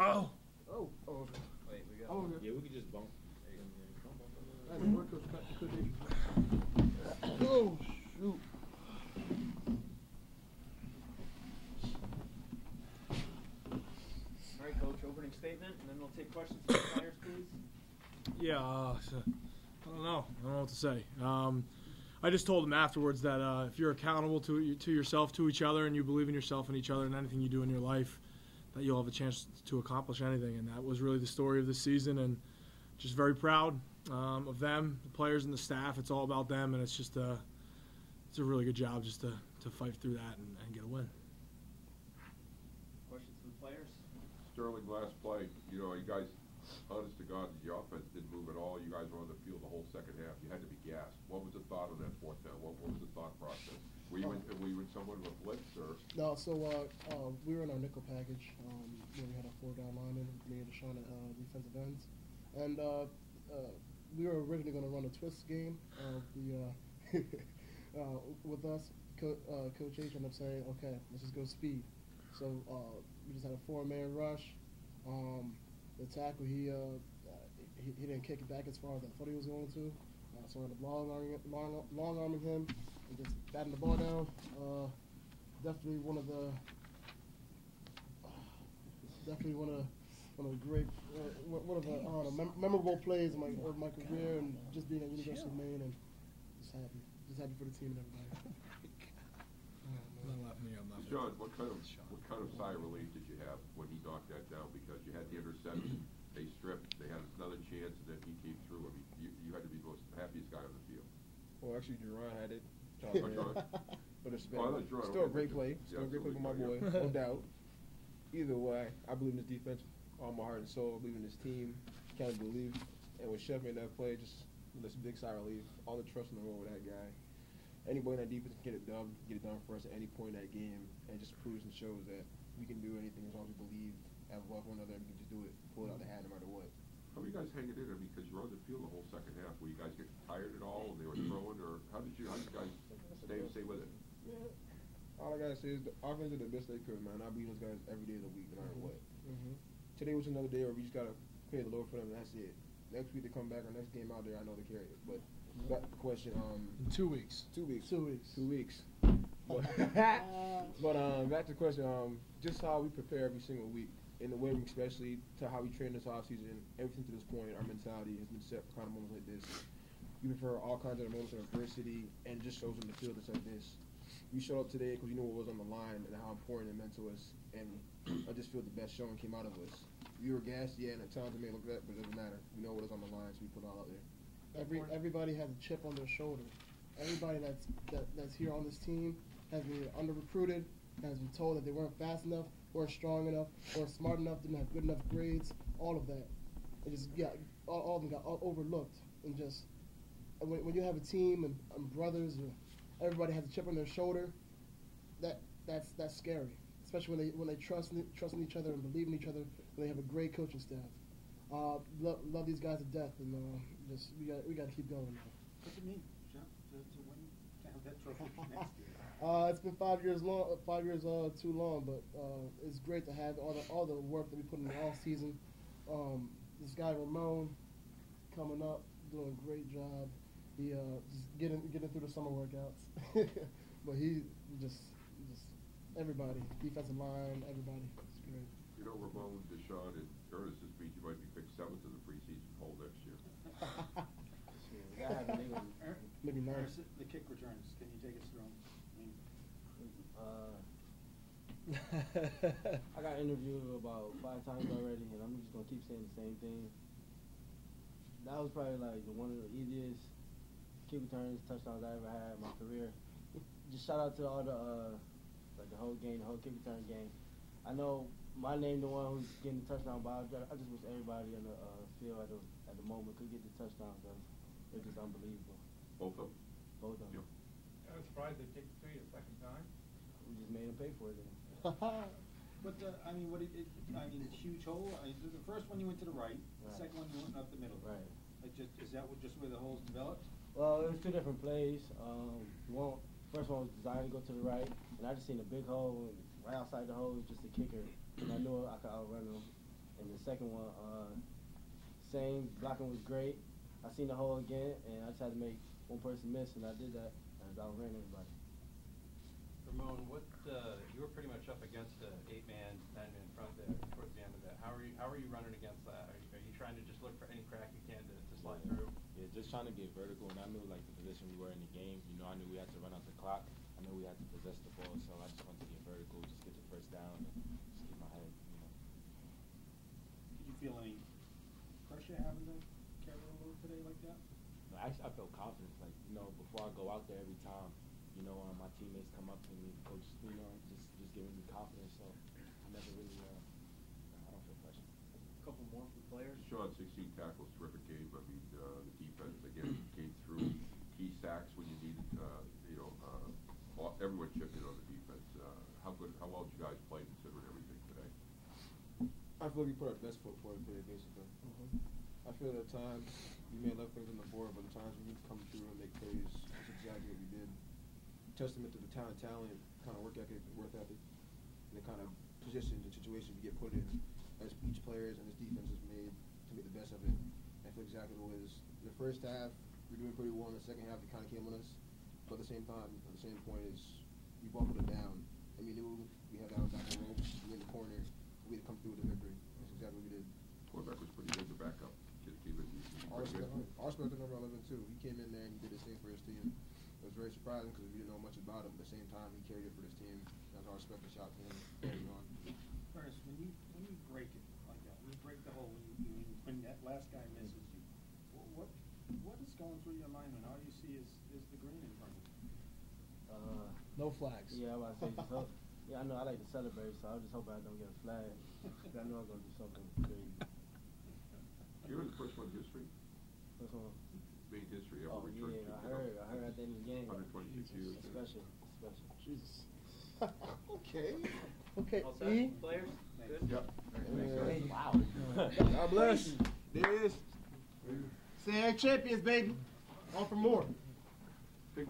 Oh. Oh. Oh. Wait, we got. Oh, okay. Yeah, we could just bump. Oh, shoot. All right, Coach, opening statement, and then we'll take questions from the players, please. Yeah, I don't know. I don't know what to say. I just told him afterwards that if you're accountable to yourself, to each other, and you believe in yourself and each other and anything you do in your life, that you'll have a chance to accomplish anything. And that was really the story of this season. And just very proud of them, the players and the staff. It's all about them, and it's just it's a really good job just to fight through that and get a win. Questions from the players? Sterling, last play, you guys, honest to God, your offense didn't move at all. You guys were on the field the whole second half. You had to be gassed. What was the thought on that fourth down? What was the thought process? Were you in somewhat of a blitz, or? No, so we were in our nickel package where we had our 4-down linemen, me and Deshaun at defensive ends. And we were originally going to run a twist game with us. Coach H ended up saying, okay, let's just go speed. So we just had a 4-man rush. The tackle, he didn't kick it back as far as I thought he was going to. So I ended up long-arming him and just batting the ball down. Definitely one of the great, memorable plays of my career, and just being at University of Maine, and just happy for the team and everybody. John, what kind of sigh of relief did you have when he knocked that down? Because you had the interception, they stripped, they had another chance, and then he came through. I mean, you had to be the most happiest guy on the field. Well, actually, Jerron had it. But it's still a great play. Still a great play for my boy, no doubt. Either way, I believe in this defense, all my heart and soul. I believe in this team. Can't believe. And when Chef made that play, just this big sigh of relief. All the trust in the world with that guy. Anybody in that defense can get it done for us at any point in that game, and just proves and shows that we can do anything as long as we believe, have love for one another, and we can just do it, pull it out of the hat no matter what. How are you guys hanging in there? Because you were on the field the whole second half. Were you guys getting tired at all? And they were throwing, or how did you guys stay with it? Yeah. All I gotta say is the offense did the best they could, man. I beat those guys every day of the week, no matter what. Today was another day where we just gotta pray the Lord for them, and that's it. Next week they come back, our next game out there, I know they carry it. But back to the question, in 2 weeks. 2 weeks. 2 weeks. 2 weeks. But back to the question, just how we prepare every single week, in the way we especially to how we train this offseason, everything to this point, our mentality has been set for kind of moments like this. We prepare all kinds of moments of adversity, and it just shows in the field it's like this. We showed up today because we knew what was on the line and how important it meant to us, and I just feel the best showing came out of us. We were gassed, yeah, and at times it may look that, but it doesn't matter. We know what is on the line, so we put it all out there. Everybody has a chip on their shoulder. Everybody that's here on this team has been under-recruited, has been told that they weren't fast enough, or strong enough, or smart enough, didn't have good enough grades, all of that. It just all of them got overlooked. And just when you have a team and brothers, or everybody has a chip on their shoulder, that's scary. Especially when they trust in each other and believe in each other, when they have a great coaching staff. Love these guys to death, and we got to keep going now. What's it mean, Jean, to win that trophy next year? It's been 5 years long. 5 years too long, but it's great to have all the work that we put in the off season. This guy Ramon coming up, doing a great job. He just getting through the summer workouts, but he just everybody, defensive line, everybody. It's great. Ramon, Deshaun, and Curtis, this means you might be picked 7th in the preseason poll next year. Maybe not. The kick returns. Can you take us through them? I got interviewed about 5 times already, and I'm just gonna keep saying the same thing. That was probably like one of the easiest kick returns, touchdowns I ever had in my career. Just shout out to all the the whole game, the whole kick return game. I know my name, the one who's getting the touchdown, but I just wish everybody in the field at the moment could get the touchdown, because it's just unbelievable. Both of them? Both of them. I was surprised they kicked 3 the second time. We just made them pay for it then. But it's huge hole. The first one you went to the right. The second one you went up the middle. Right. Is that just where the holes developed? Well, it was 2 different plays. First one was designed to go to the right, and I just seen a big hole, and right outside the hole was just a kicker, and I knew I could outrun him. And the second one, same, blocking was great. I seen the hole again, and I just had to make one person miss, and I did that, and I outran everybody. Ramon, you were pretty much up against an 8-man, 9-man front there towards the end of that. How are you running against that? Are you trying to just look for any crack you can to slide through? Yeah, just trying to get vertical, and I knew like the position we were in the game. You know, I knew we had to run out the clock. I knew we had to possess the ball, so I just wanted to get vertical, just get the first down, and just keep my head, you know. Did you feel any pressure having to carry a load today like that? No, actually, I felt confidence. Like, you know, before I go out there every time, you know, my teammates come up to me, coach, you know, just giving me confidence. So I never really, I don't feel pressure. A couple more from players. Sean, 16 tackles, terrific game. I mean, the defense again came through. Key sacks when you needed. Everyone chipped in on the defense. How well did you guys play considering everything today? I feel like we put our best foot forward today, basically. I feel at times we may have left things on the board, but at times we need to come through and make plays. That's exactly what we did. Testament to the talent, kind of work ethic, and the kind of positions and situations we get put in as each players and his defense is made to make the best of it. I feel exactly what it is. In the first half, we were doing pretty well. In the second half, it kind of came on us. But at the same time, at the same point is we buckled it down. And we knew we had our back on ropes, we in the corner, we had to come through with the victory. That's exactly what we did. Quarterback was pretty good to back up. Arspect number 11 too. He came in there and he did his thing for his team. It was very surprising because we didn't know much about him. At the same time, he carried it for his team. That's our special shot to him. First, when you break it like that, when you break the hole, when that last guy misses you, what is going through your mind when all you see is the green in front of you? No flags. Yeah, I was about to say, just hope. Yeah, I know I like to celebrate, so I was just hoping I don't get a flag. I know I'm going to do something crazy. You're the first one in history. First one. Maine history ever Oh, returned. yeah, I heard at the end of the game. 126 years. Special. Jesus. Okay. All set? E? Players? Good? Yep. Wow. God bless. There it is. CAA champions, baby. On for more. I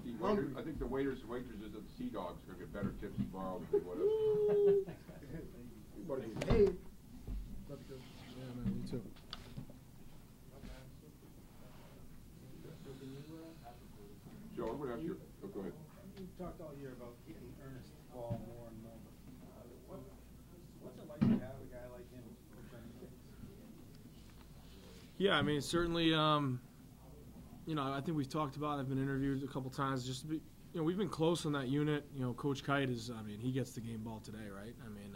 think the waiters and waitresses at the Sea Dogs are going to get better tips tomorrow than they would have. Hey. Yeah, man, me too. Joe, I'm going to ask you. Oh, go ahead. You talked all year about getting Ernest the ball more and more. What's it like to have a guy like him returning kicks? Yeah, I mean, certainly, you know, I think we've talked about, I've been interviewed a couple times, just to be, you know, we've been close on that unit. You know, Coach Kite is, I mean, he gets the game ball today, right? I mean,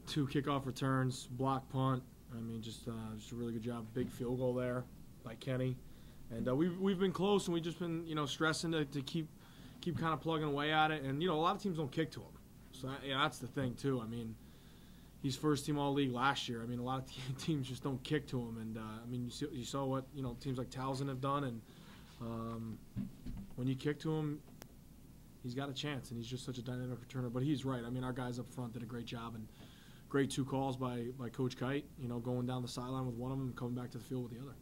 2 kickoff returns, block punt. I mean, just a really good job. Big field goal there by Kenny. And we've been close, and we've just been, you know, stressing to keep kind of plugging away at it. And, you know, a lot of teams don't kick to him. So, yeah, that's the thing, too. I mean, he's first team all-league last year. I mean, a lot of teams just don't kick to him. And, I mean, you saw what, you know, teams like Towson have done. And when you kick to him, he's got a chance. And he's just such a dynamic returner. But he's right. I mean, our guys up front did a great job. And great 2 calls by Coach Kite, you know, going down the sideline with one of them and coming back to the field with the other.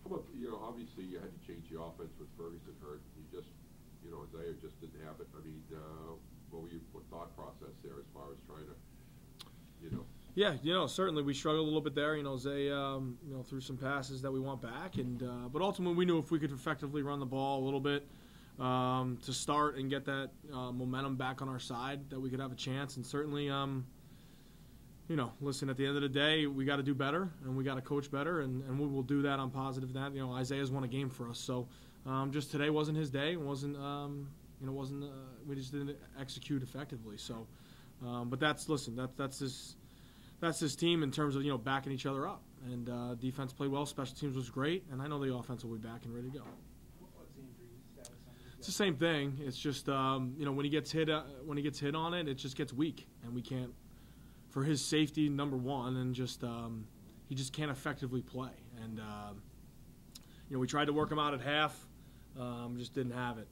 How about, you know, obviously you had to change the offense with Ferguson hurt. You just, you know, Isaiah just didn't have it. I mean, what thought process there as far as trying to, you know? Yeah, you know, certainly we struggled a little bit there. You know, Zay, you know, threw some passes that we want back, and but ultimately we knew if we could effectively run the ball a little bit to start and get that momentum back on our side, that we could have a chance. And certainly, you know, listen, at the end of the day, we got to do better and we got to coach better, and we will do that on positive. That, you know, Isaiah's won a game for us, so just today wasn't his day. Wasn't you know, we just didn't execute effectively. So, but that's his team in terms of, you know, backing each other up. And defense played well, special teams was great, and I know the offense will be back and ready to go. What's the injury status on these guys? It's the same thing. It's just you know, when he gets hit on it, it just gets weak, and we can't, for his safety, number one, and just he just can't effectively play. And you know, we tried to work him out at half, just didn't have it.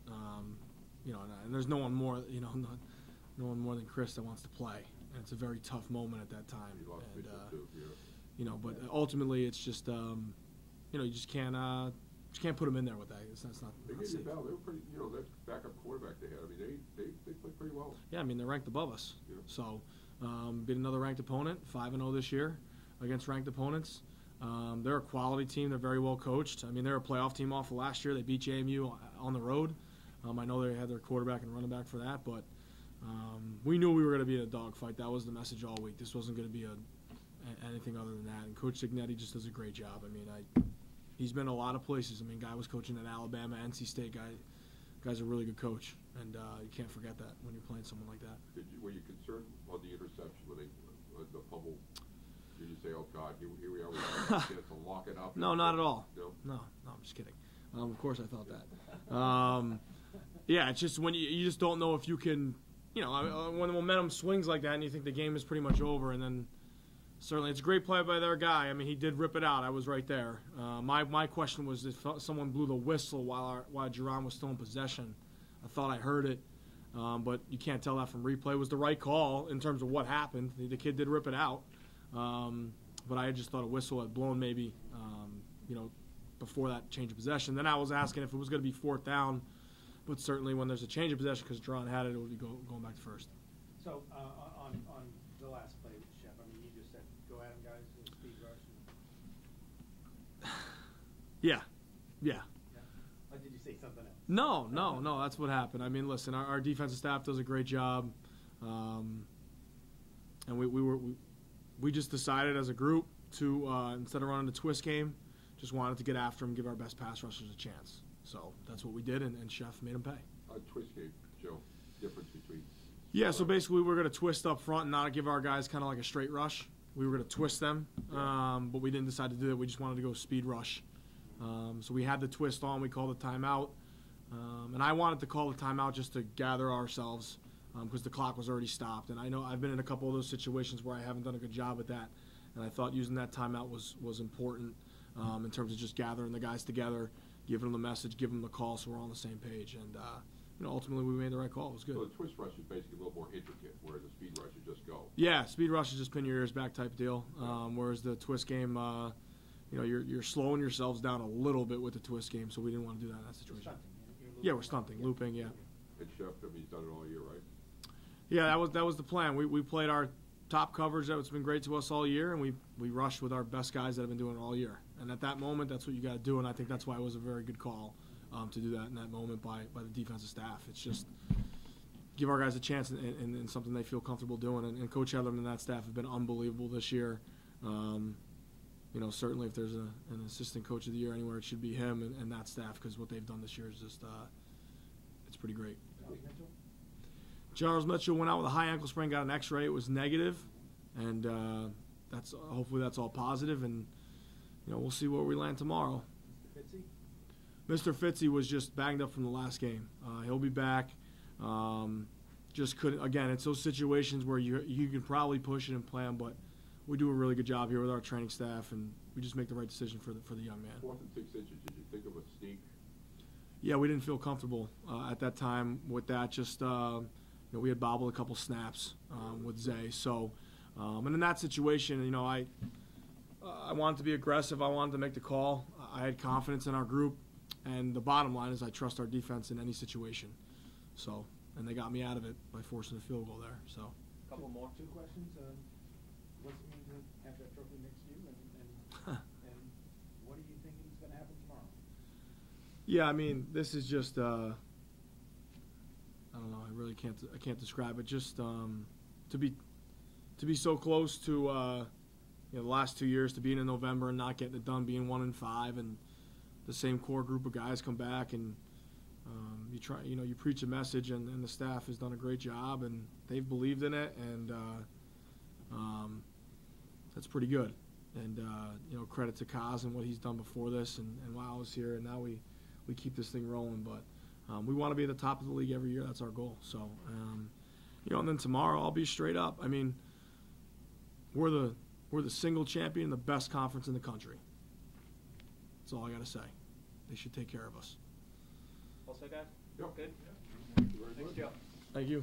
You know, and there's no one more, you know, no one more than Chris that wants to play. And it's a very tough moment at that time. He lost and, too, yeah. You know, but ultimately it's just you know, you just can't put him in there with that. That's not. They not gave you safe. a bell. They were pretty, you know, that backup quarterback they had. I mean, they played pretty well. Yeah, I mean, they're ranked above us. Yeah. So, beat another ranked opponent, 5-0 this year against ranked opponents. They're a quality team. They're very well coached. I mean, they're a playoff team off of last year. They beat JMU on the road. I know they had their quarterback and running back for that, but we knew we were going to be in a dogfight. That was the message all week. This wasn't going to be anything other than that. And Coach Signetti just does a great job. I mean, he's been a lot of places. I mean, guy was coaching at Alabama, NC State. Guy's a really good coach, and you can't forget that when you're playing someone like that. Were you concerned on the interception when the fumble? Did you say, "Oh God, here we are, we have a chance to lock it up"? No, not at all. No, I'm just kidding. Of course, I thought that. Yeah, it's just when you just don't know if you can, when the momentum swings like that, and you think the game is pretty much over, and then certainly it's a great play by their guy. I mean, he did rip it out. I was right there. My question was if someone blew the whistle while Jerron was still in possession. I thought I heard it, but you can't tell that from replay. It was the right call in terms of what happened. The kid did rip it out, but I just thought a whistle had blown maybe, before that change of possession. Then I was asking if it was going to be 4th down, but certainly when there's a change of possession because Jerron had it, it would be going back to first. So on the last play, Chef, I mean, you just said, go at him, guys, speed rush. Yeah. Or did you say something else? No, that's what happened. I mean, listen, our defensive staff does a great job, and we just decided as a group to instead of running the twist game, just wanted to get after him, give our best pass rushers a chance. So that's what we did, and Chef made him pay. Twist game, Joe. Difference between. Yeah, so basically we were going to twist up front and not give our guys kind of like a straight rush. We were going to twist them, but we didn't decide to do that. We just wanted to go speed rush. So we had the twist on. We called a timeout. And I wanted to call the timeout just to gather ourselves because the clock was already stopped. And I know I've been in a couple of those situations where I haven't done a good job at that. And I thought using that timeout was important in terms of just gathering the guys together, giving them the message, giving them the call so we're all on the same page. And, ultimately we made the right call. It was good. So the twist rush is basically a little more intricate, where the speed rush is just go. Yeah, speed rush is just pin your ears back type deal. Whereas the twist game, you're slowing yourselves down a little bit with the twist game, so we didn't want to do that in that situation. Yeah, we're stunting, looping, yeah. And Chef, he's done it all year, right? Yeah, that was the plan. We played our top coverage that's been great to us all year, and we rushed with our best guys that have been doing it all year. And at that moment, that's what you got to do, and I think that's why it was a very good call to do that in that moment by the defensive staff. It's just give our guys a chance in something they feel comfortable doing. And Coach Hedlund and that staff have been unbelievable this year. Certainly if there's an assistant coach of the year anywhere, it should be him and that staff because what they've done this year is just it's pretty great. Charles Mitchell went out with a high ankle sprain, got an X-ray. It was negative, and hopefully that's all positive, and we'll see where we land tomorrow. Mr. Fitzy was just banged up from the last game. He'll be back. Just couldn't. Again, it's those situations where you can probably push it and plan, but we do a really good job here with our training staff, and we just make the right decision for the young man. 4th and 6 inches. Did you think of a sneak? Yeah, we didn't feel comfortable at that time with that. Just we had bobbled a couple snaps with Zay. So, and in that situation, I wanted to be aggressive. I wanted to make the call. I had confidence in our group, and the bottom line is I trust our defense in any situation. So, and they got me out of it by forcing a field goal there. So. Couple more. 2 questions. What's it mean to have that trophy next to you, and what are you thinking is going to happen tomorrow? Yeah, I mean, this is just I don't know. I really can't describe it. Just to be so close to the last 2 years, to being in November and not getting it done, being 1-5, and the same core group of guys come back and you preach a message, and the staff has done a great job, and they've believed in it, and that's pretty good. And credit to Kaz and what he's done before this, and while I was here, and now we keep this thing rolling. But we want to be at the top of the league every year. That's our goal. So, and then tomorrow I'll be straight up. I mean, we're the single champion, the best conference in the country. That's all I got to say. They should take care of us. All set, guys? Yep. Good? Thank you very Thanks, much. Joe. Thank you.